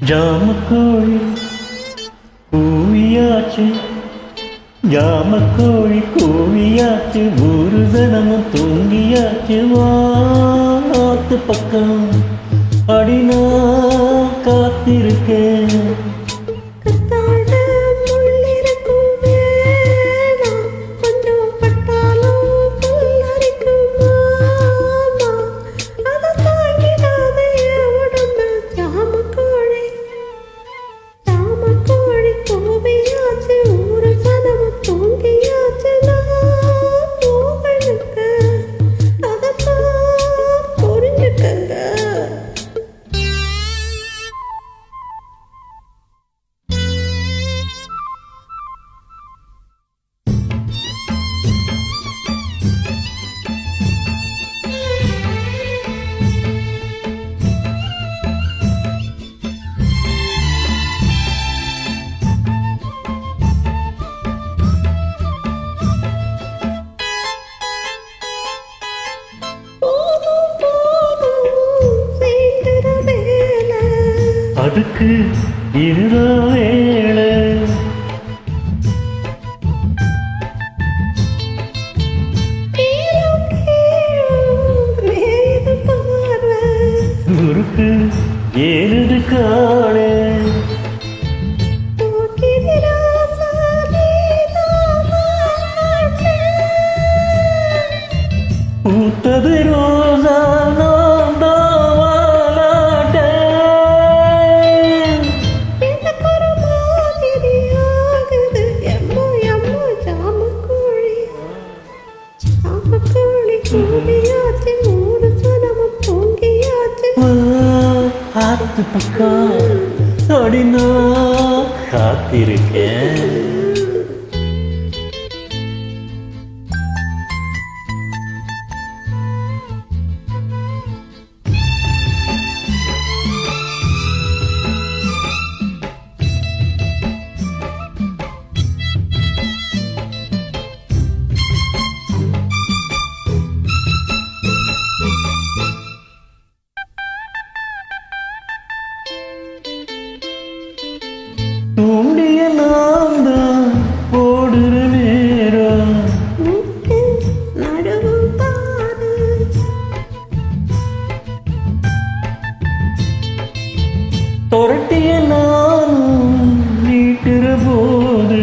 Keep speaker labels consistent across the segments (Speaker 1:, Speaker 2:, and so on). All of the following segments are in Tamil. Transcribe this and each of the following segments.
Speaker 1: ஜாமக்கோழி கூவியாச்சு, ஜாமக்கோழி கூவியாச்சு, ஒரு தினமும் தூங்கியாச்சு. வாத்து பக்கம் அடினா காத்திருக்கேன். அதுக்கு இதுதான் வேலை. குருக்கு ஏழுது காணே பூத்தது ரோசா ஆத்து பக்கம் அடினா காத்திருக்கேன். தூண்டிய நான் தான் போடுற நேரம் தொரட்டிய நான் நீட்டுற போது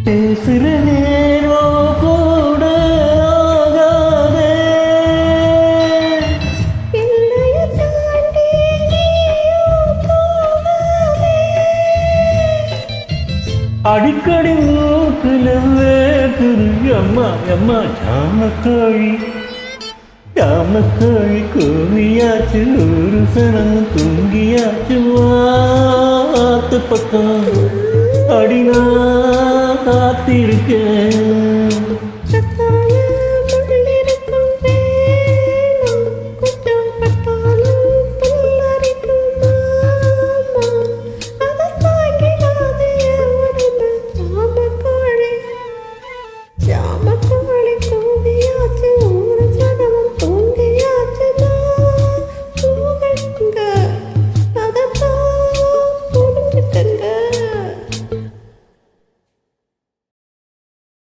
Speaker 1: பேசுற நேரம் கூட ஆகாதே. அடிக்கடி மூக்குல வேக்குது அம்மா அம்மா. ஜாமக்கோழி ஜாமக்கோழி கூவியாச்சு, ஒரு சனம் தூங்கியாச்சு. வாத்து பக்கம் அடினா காத்திருக்கேன்.